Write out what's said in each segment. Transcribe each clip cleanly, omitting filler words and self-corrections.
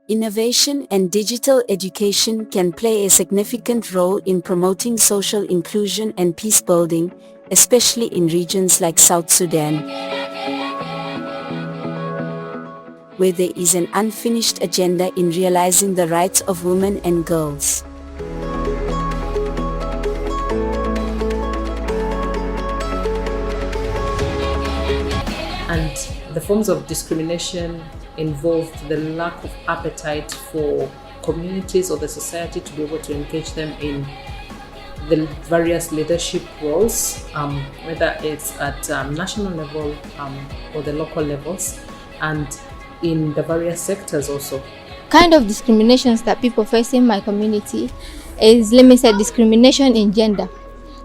Innovation and digital education can play a significant role in promoting social inclusion and peace building, especially in regions like South Sudan, where there is an unfinished agenda in realizing the rights of women and girls. And the forms of discrimination involved the lack of appetite for communities or the society to be able to engage them in the various leadership roles, whether it's at national level or the local levels, and in the various sectors also. Kind of discriminations that people face in my community is, let me say, discrimination in gender.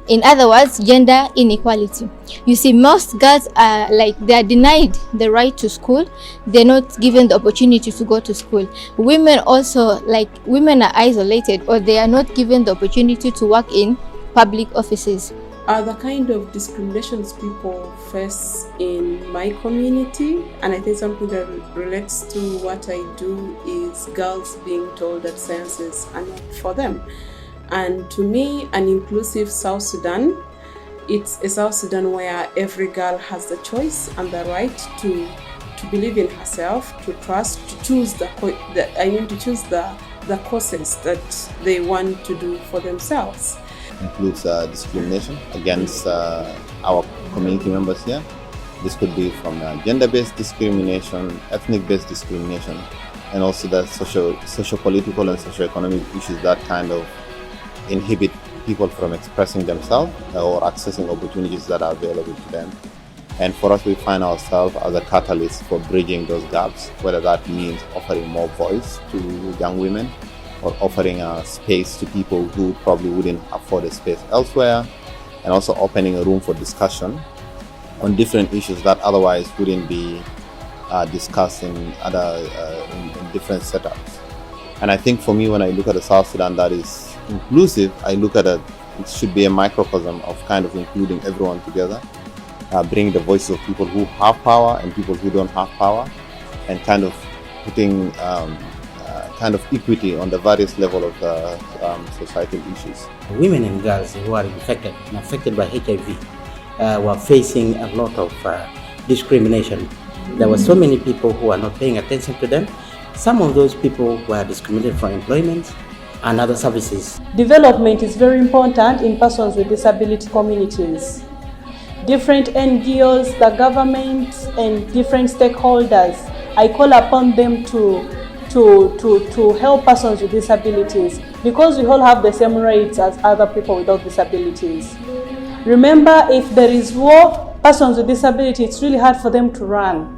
In other words, gender inequality. You see, most girls are they are denied the right to school. They're not given the opportunity to go to school. Women also, women are isolated, or they are not given the opportunity to work in public offices. The kind of discriminations people face in my community, and I think something that relates to what I do, is girls being told that sciences are not for them. And to me, an inclusive South Sudan, it's a South Sudan where every girl has the choice and the right to believe in herself, to trust, to choose the courses that they want to do for themselves. Includes discrimination against our community members here. This could be from gender-based discrimination, ethnic-based discrimination, and also the socio-political and socio-economic issues that kind of inhibit people from expressing themselves or accessing opportunities that are available to them. And for us, we find ourselves as a catalyst for bridging those gaps, whether that means offering more voice to young women or offering a space to people who probably wouldn't afford a space elsewhere, and also opening a room for discussion on different issues that otherwise wouldn't be discussed in different setups. And I think for me, when I look at the South Sudan that is inclusive, I look at it should be a microcosm of kind of including everyone together, bringing the voices of people who have power and people who don't have power, and kind of putting kind of equity on the various level of societal issues. Women and girls who are affected by HIV were facing a lot of discrimination. There were so many people who are not paying attention to them. Some of those people were discriminated for employment and other services. Development is very important in persons with disability communities. Different NGOs, the government, and different stakeholders, I call upon them to help persons with disabilities, because we all have the same rights as other people without disabilities. Remember, if there is war, persons with disability, it's really hard for them to run.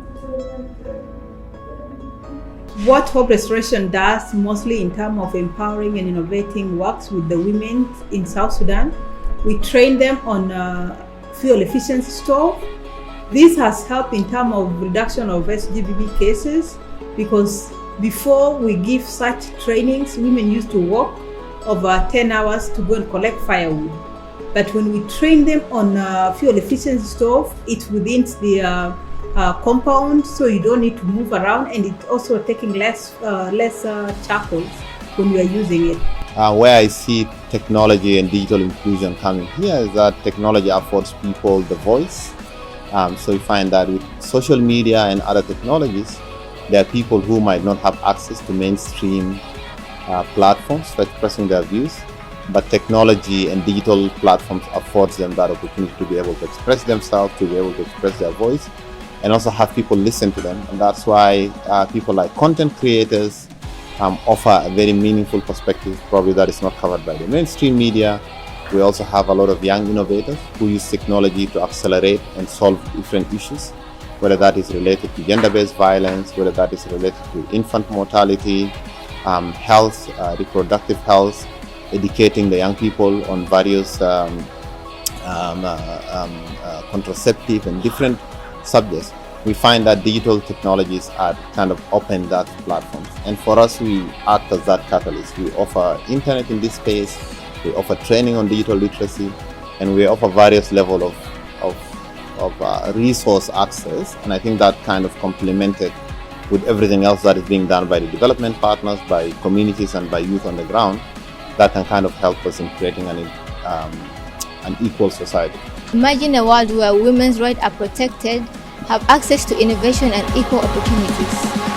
What Hope Restoration does, mostly in terms of empowering and innovating works with the women in South Sudan, we train them on fuel efficiency stove. This has helped in terms of reduction of SGBB cases, because before we give such trainings, women used to work over 10 hours to go and collect firewood. But when we train them on fuel efficiency stove, it's within the compound, so you don't need to move around, and it's also taking less charcoal when you are using it. Where I see technology and digital inclusion coming here is that technology affords people the voice. So you find that with social media and other technologies, there are people who might not have access to mainstream platforms for expressing their views, but technology and digital platforms affords them that opportunity to be able to express themselves, to be able to express their voice, and also have people listen to them. And that's why people like content creators offer a very meaningful perspective, probably that is not covered by the mainstream media. We also have a lot of young innovators who use technology to accelerate and solve different issues, whether that is related to gender-based violence, whether that is related to infant mortality, health, reproductive health, educating the young people on various contraceptive and different subjects. We find that digital technologies are kind of open that platform. And for us, we act as that catalyst. We offer internet in this space, we offer training on digital literacy, and we offer various level of resource access. And I think that kind of complemented with everything else that is being done by the development partners, by communities, and by youth on the ground, that can kind of help us in creating an equal society. Imagine a world where women's rights are protected, have access to innovation and equal opportunities.